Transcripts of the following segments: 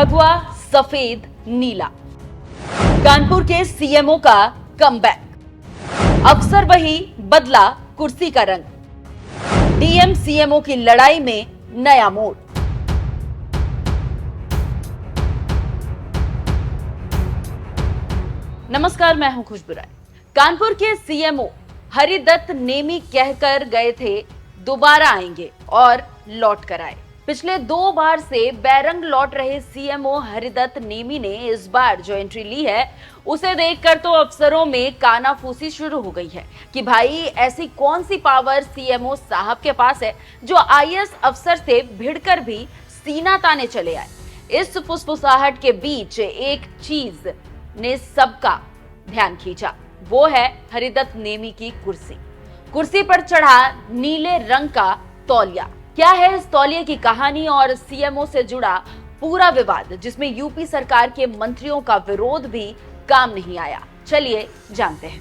भगवा सफेद नीला, कानपुर के सीएमओ का कमबैक, अफसर वही बदला कुर्सी का रंग, डीएम सीएमओ की लड़ाई में नया मोड़। नमस्कार, मैं हूं खुशबू राय। कानपुर के सीएमओ हरिदत्त नेमी कहकर गए थे दोबारा आएंगे और लौट कर आए। पिछले 2 बार से बैरंग लौट रहे सीएमओ हरिदत्त नेमी ने इस बार जो एंट्री ली है उसे देखकर तो अफसरों में कानाफूसी शुरू हो गई है कि भाई ऐसी कौन सी पावर सीएमओ साहब के पास है जो आईएएस अफसर से भिड़कर भी सीना ताने चले आए। इस फुसफुसाहट के बीच एक चीज ने सबका ध्यान खींचा, वो है हरिदत्त नेमी की कुर्सी। कुर्सी पर चढ़ा नीले रंग का तौलिया। क्या है इस तौलिए की कहानी और सीएमओ से जुड़ा पूरा विवाद जिसमें यूपी सरकार के मंत्रियों का विरोध भी काम नहीं आया? चलिए जानते हैं।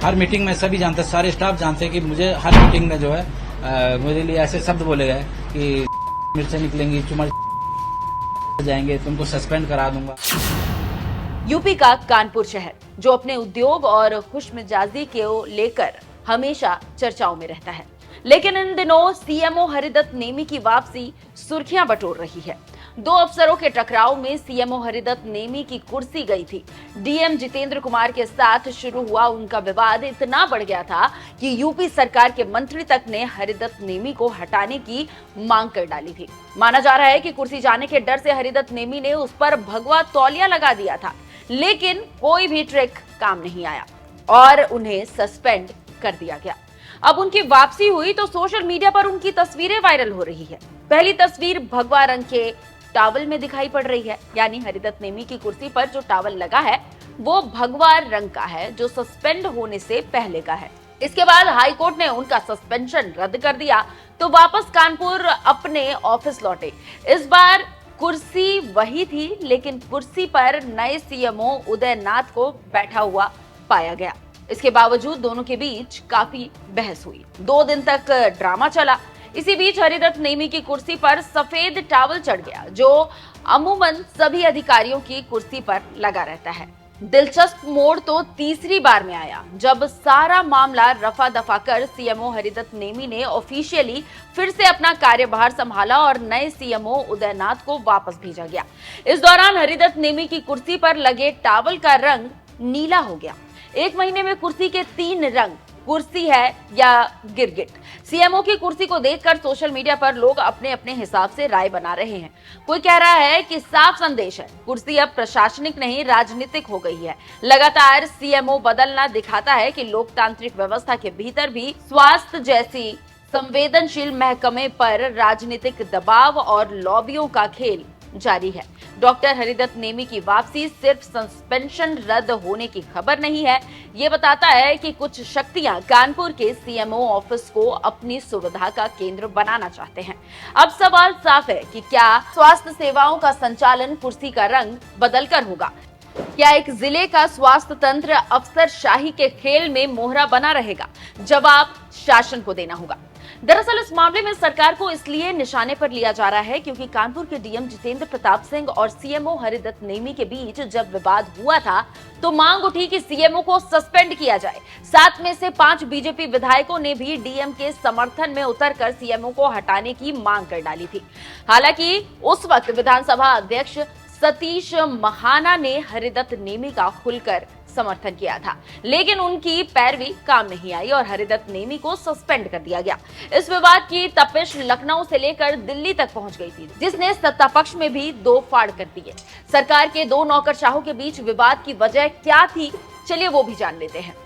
हर मीटिंग में सभी जानते, सारे स्टाफ जानते हैं कि मुझे हर मीटिंग में जो है मेरे लिए ऐसे शब्द बोले गए कि मिर्चें निकलेंगी, चुमर जाएंगे, तुमको सस्पेंड करा दूंगा। यूपी का कानपुर शहर जो अपने उद्योग और खुशमिजाजी को लेकर हमेशा चर्चाओं में रहता है, लेकिन इन दिनों सीएमओ हरिदत्त नेमी की वापसी सुर्खियां बटोर रही है। 2 अफसरों के टकराव में सीएमओ हरिदत्त नेमी की कुर्सी गई थी। डीएम जितेंद्र कुमार के साथ शुरू हुआ उनका विवाद इतना बढ़ गया था कि यूपी सरकार के मंत्री तक ने हरिदत्त नेमी को हटाने की मांग कर डाली थी। माना जा रहा है कि कुर्सी जाने के डर से हरिदत्त नेमी ने उस पर भगवा तौलिया लगा दिया था, लेकिन कोई भी ट्रिक काम नहीं आया और उन्हें सस्पेंड कर दिया गया। अब उनकी वापसी हुई तो सोशल मीडिया पर उनकी तस्वीरें वायरल हो रही है। पहली तस्वीर भगवा रंग के टावल में दिखाई पड़ रही है, यानी हरिदत्त नेमी की कुर्सी पर जो टावल लगा है वो भगवा रंग का है जो सस्पेंड होने से पहले का है। इसके बाद हाईकोर्ट ने उनका सस्पेंशन रद्द कर दिया तो वापस कानपुर अपने ऑफिस लौटे। इस बार कुर्सी वही थी, लेकिन कुर्सी पर नए सीएमओ उदयनाथ को बैठा हुआ पाया गया। इसके बावजूद दोनों के बीच काफी बहस हुई। 2 दिन तक ड्रामा चला। इसी बीच हरिदत्त नेमी की कुर्सी पर सफेद टावल चढ़ गया जो अमूमन सभी अधिकारियों की कुर्सी पर लगा रहता है। दिलचस्प मोड़ तो तीसरी बार में आया जब सारा मामला रफा दफा कर सीएमओ हरिदत्त नेमी ने ऑफिशियली फिर से अपना कार्यभार संभाला और नए सीएमओ उदयनाथ को वापस भेजा गया। इस दौरान हरिदत्त नेमी की कुर्सी पर लगे टावल का रंग नीला हो गया। 1 महीने में कुर्सी के 3 रंग, कुर्सी है या गिरगिट। सीएमओ की कुर्सी को देखकर सोशल मीडिया पर लोग अपने अपने हिसाब से राय बना रहे हैं। कोई कह रहा है कि साफ संदेश है, कुर्सी अब प्रशासनिक नहीं राजनीतिक हो गई है। लगातार सीएमओ बदलना दिखाता है कि लोकतांत्रिक व्यवस्था के भीतर भी स्वास्थ्य जैसी संवेदनशील महकमे पर राजनीतिक दबाव और लॉबियों का खेल जारी है। डॉक्टर हरिदत्त नेमी की वापसी सिर्फ सस्पेंशन रद्द होने की खबर नहीं है, ये बताता है कि कुछ शक्तियां कानपुर के सीएमओ ऑफिस को अपनी सुविधा का केंद्र बनाना चाहते हैं। अब सवाल साफ है कि क्या स्वास्थ्य सेवाओं का संचालन कुर्सी का रंग बदलकर होगा? क्या एक जिले का स्वास्थ्य तंत्र अफसरशाही के खेल में मोहरा बना रहेगा? जवाब शासन को देना होगा। दरअसल इस मामले में सरकार को इसलिए निशाने पर लिया जा रहा है क्योंकि कानपुर के डीएम जितेंद्र प्रताप सिंह और सीएमओ हरिदत्त नेमी के बीच जब विवाद हुआ था तो मांग उठी कि सीएमओ को सस्पेंड किया जाए। 7 में से 5 बीजेपी विधायकों ने भी डीएम के समर्थन में उतरकर सीएमओ को हटाने की मांग कर डाली थी। हालांकि उस वक्त विधानसभा अध्यक्ष सतीश महाना ने हरिदत्त नेमी का खुलकर समर्थन किया था, लेकिन उनकी पैरवी काम नहीं आई और हरिदत्त नेमी को सस्पेंड कर दिया गया। इस विवाद की तपिश लखनऊ से लेकर दिल्ली तक पहुंच गई थी, जिसने सत्ता पक्ष में भी 2 फाड़ कर दिए। सरकार के 2 नौकरशाहों के बीच विवाद की वजह क्या थी, चलिए वो भी जान लेते हैं।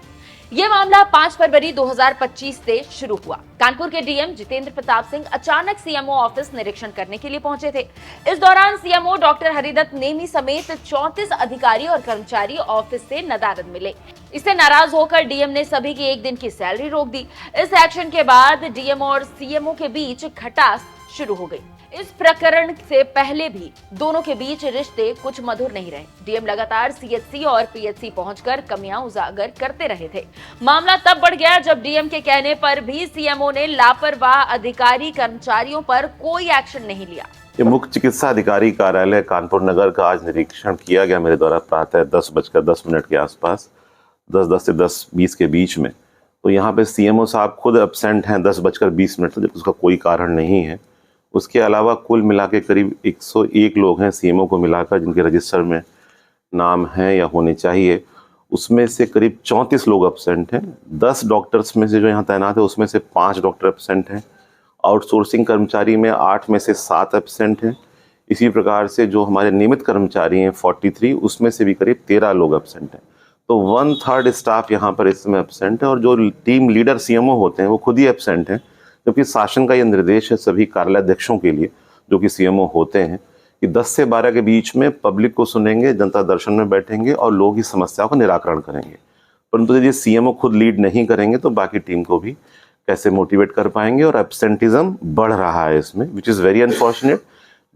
यह मामला 5 फरवरी 2025 से शुरू हुआ। कानपुर के डीएम जितेंद्र प्रताप सिंह अचानक सीएमओ ऑफिस निरीक्षण करने के लिए पहुंचे थे। इस दौरान सीएमओ डॉक्टर हरिदत्त नेमी समेत 34 अधिकारी और कर्मचारी ऑफिस से नदारद मिले। इससे नाराज होकर डीएम ने सभी की 1 दिन की सैलरी रोक दी। इस एक्शन के बाद डीएम और सीएमओ के बीच खटास शुरू हो गई। इस प्रकरण से पहले भी दोनों के बीच रिश्ते कुछ मधुर नहीं रहे। डीएम लगातार सीएचसी और पीएचसी पहुंचकर कमियां उजागर करते रहे थे। मामला तब बढ़ गया जब डीएम के कहने पर भी सीएमओ ने लापरवाह अधिकारी कर्मचारियों पर कोई एक्शन नहीं लिया। ये मुख्य चिकित्सा अधिकारी कार्यालय कानपुर नगर का आज निरीक्षण किया गया मेरे द्वारा प्रातः 10:10 के आसपास, 10:10 से 10:20 के बीच में। तो यहाँ पे सीएमओ साहब खुद एब्सेंट हैं 10:20 तक, जबकि उसका कोई कारण नहीं है। उसके अलावा कुल मिला के करीब 101 लोग हैं सीएमओ को मिलाकर जिनके रजिस्टर में नाम है या होने चाहिए। उसमें से करीब 34 लोग एब्सेंट हैं। 10 डॉक्टर्स में से जो यहाँ तैनात है उसमें से 5 डॉक्टर एब्सेंट हैं। आउटसोर्सिंग कर्मचारी में 8 में से 7 एब्सेंट हैं। इसी प्रकार से जो हमारे नियमित कर्मचारी हैं 43, उसमें से भी करीब 13 लोग एब्सेंट हैं। तो 1/3 स्टाफ यहाँ पर इस समय एब्सेंट है और जो टीम लीडर सीएमओ होते हैं वो खुद ही एब्सेंट हैं, जबकि शासन का ये निर्देश है सभी कार्यालयाध्यक्षों के लिए जो कि सीएमओ होते हैं कि 10 से 12 के बीच में पब्लिक को सुनेंगे, जनता दर्शन में बैठेंगे और लोग की समस्याओं का निराकरण करेंगे। परंतु यदि सीएमओ खुद लीड नहीं करेंगे तो बाकी टीम को भी कैसे मोटिवेट कर पाएंगे। और एब्सेंटिज्म बढ़ रहा है इसमें, विच इज़ वेरी अनफॉर्चुनेट।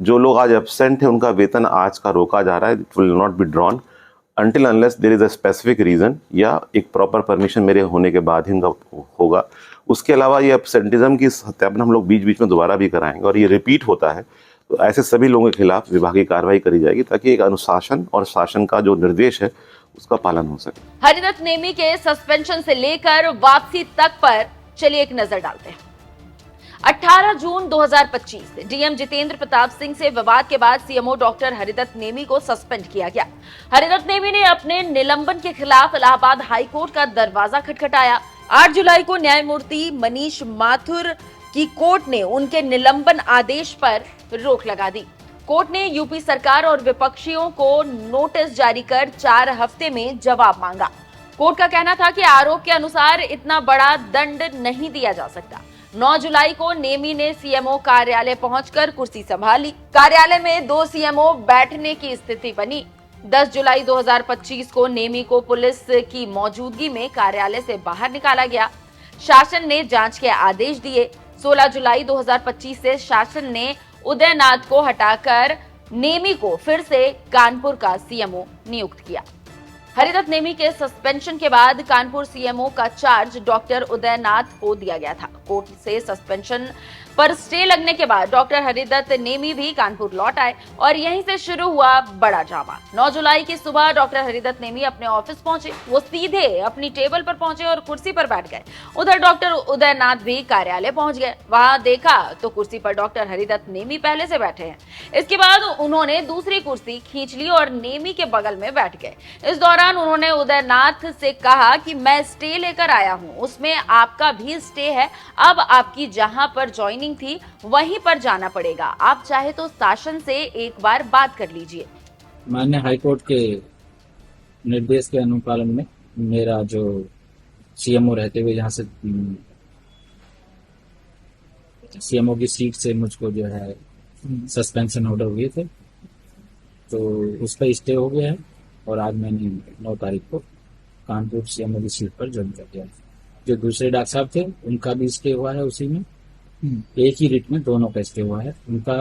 जो लोग आज एब्सेंट हैं उनका वेतन आज का रोका जा रहा है। It will not be drawn until unless there is a specific reason या एक प्रॉपर परमिशन मेरे होने के बाद ही उनका होगा। उसके अलावा ये एब्सेंटिज्म की सत्यापन हम लोग बीच बीच में दोबारा भी कराएंगे और ये रिपीट होता है तो ऐसे सभी लोगों के खिलाफ विभागीय कार्रवाई करी जाएगी ताकि एक अनुशासन और शासन का जो निर्देश है उसका पालन हो सके। हरिदत्त नेमी के सस्पेंशन से लेकर वापसी तक पर चलिए एक नजर डालते हैं। 18 जून 2025 डीएम जितेंद्र प्रताप सिंह से विवाद के बाद सीएमओ डॉक्टर हरिदत्त नेमी को सस्पेंड किया गया। हरिदत्त नेमी ने अपने निलंबन के खिलाफ इलाहाबाद हाई कोर्ट का दरवाजा खटखटाया। 8 जुलाई को न्यायमूर्ति मनीष माथुर की कोर्ट ने उनके निलंबन आदेश पर रोक लगा दी। कोर्ट ने यूपी सरकार और विपक्षियों को नोटिस जारी कर 4 हफ्ते में जवाब मांगा। कोर्ट का कहना था कि आरोप के अनुसार इतना बड़ा दंड नहीं दिया जा सकता। 9 जुलाई को नेमी ने सीएमओ कार्यालय पहुंचकर कुर्सी संभाली। कार्यालय में 2 सीएमओ बैठने की स्थिति बनी। 10 जुलाई 2025 को नेमी को पुलिस की मौजूदगी में कार्यालय से बाहर निकाला गया। शासन ने जांच के आदेश दिए। 16 जुलाई 2025 से शासन ने उदयनाथ को हटाकर नेमी को फिर से कानपुर का सीएमओ नियुक्त किया। हरिदत्त नेमी के सस्पेंशन के बाद कानपुर सीएमओ का चार्ज डॉक्टर उदयनाथ को दिया गया था। कोर्ट से सस्पेंशन पर स्टे लगने के बाद डॉक्टर हरिदत्त नेमी भी कानपुर लौट आए और यहीं से शुरू हुआ बड़ा ड्रामा। 9 जुलाई की सुबह डॉक्टर हरिदत्त नेमी अपने ऑफिस पहुंचे। वो सीधे अपनी टेबल पर पहुंचे और कुर्सी पर बैठ गए। उधर डॉक्टर उदयनाथ भी कार्यालय पहुंच गए। वहां देखा तो कुर्सी पर डॉक्टर हरिदत्त नेमी पहले से बैठे हैं। इसके बाद उन्होंने दूसरी कुर्सी खींच ली और नेमी के बगल में बैठ गए। इस दौरान उन्होंने उदयनाथ से कहा कि मैं स्टे लेकर आया हूं, उसमें आपका भी स्टे है। अब आपकी जहां पर ज्वाइनिंग थी वहीं पर जाना पड़ेगा। आप चाहे तो शासन से एक बार बात कर लीजिए। माननीय हाईकोर्ट के निर्देश के अनुपालन में मेरा जो सीएमओ रहते हुए यहाँ से सीएमओ की सीट से मुझको जो है सस्पेंशन ऑर्डर हुए थे, तो उस पर स्टे हो गया है और आज मैंने 9 तारीख को कानपुर सीएमओ की सीट पर ज्वाइन कर दिया। जो दूसरे डॉक्टर साहब थे उनका भी स्टे हुआ है, उसी में एक ही रिट में दोनों का स्टे हुआ है। उनका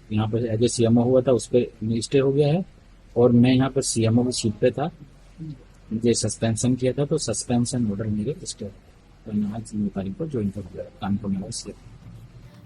यहाँ पर एज ए सीएमओ हुआ था, उस पर स्टे हो गया है और मैं यहाँ पर सीएमओ की सीट पे था, मुझे सस्पेंशन किया था तो सस्पेंशन ऑर्डर मेरे स्टे तो आज 9 तारीख को ज्वाइन कर दिया कानपुर नगर से।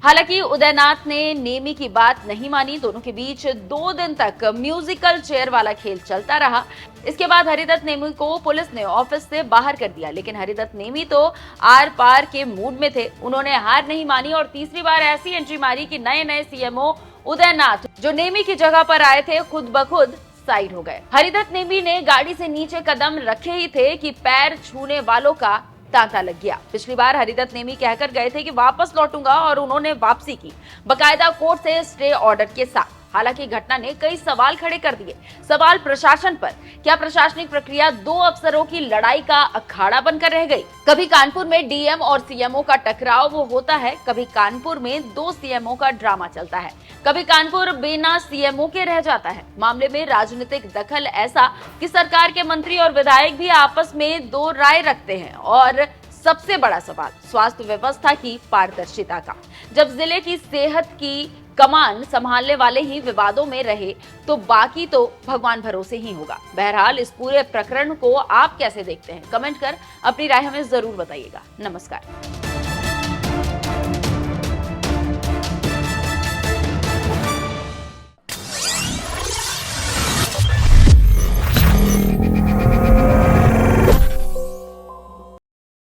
हालांकि उदयनाथ ने नेमी की बात नहीं मानी। दोनों के बीच 2 दिन तक म्यूजिकल चेयर वाला खेल चलता रहा। इसके बाद हरिदत्त नेमी को पुलिस ने ऑफिस से बाहर कर दिया, लेकिन हरिदत्त नेमी तो आर पार के मूड में थे। उन्होंने हार नहीं मानी और तीसरी बार ऐसी एंट्री मारी कि नए सीएमओ उदयनाथ जो नेमी की जगह पर आए थे खुद ब खुद साइड हो गए। हरिदत्त नेमी ने गाड़ी से नीचे कदम रखे ही थे कि पैर छूने वालों का तांता लग गया। पिछली बार हरिदत्त नेमी कहकर गए थे कि वापस लौटूंगा और उन्होंने वापसी की, बकायदा कोर्ट से स्टे ऑर्डर के साथ। हालांकि घटना ने कई सवाल खड़े कर दिए। सवाल प्रशासन पर, क्या प्रशासनिक प्रक्रिया 2 अफसरों की लड़ाई का अखाड़ा बनकर रह गई? कभी कानपुर में डीएम और सीएमओ का टकराव वो होता है, कभी कानपुर में 2 सीएमओ का ड्रामा चलता है, कभी कानपुर बिना सीएमओ के रह जाता है। मामले में राजनीतिक दखल ऐसा कि सरकार के मंत्री और विधायक भी आपस में 2 राय रखते हैं। और सबसे बड़ा सवाल स्वास्थ्य व्यवस्था की पारदर्शिता का। जब जिले की सेहत की कमान संभालने वाले ही विवादों में रहे तो बाकी तो भगवान भरोसे ही होगा। बहरहाल इस पूरे प्रकरण को आप कैसे देखते हैं, कमेंट कर अपनी राय हमें जरूर बताइएगा। नमस्कार।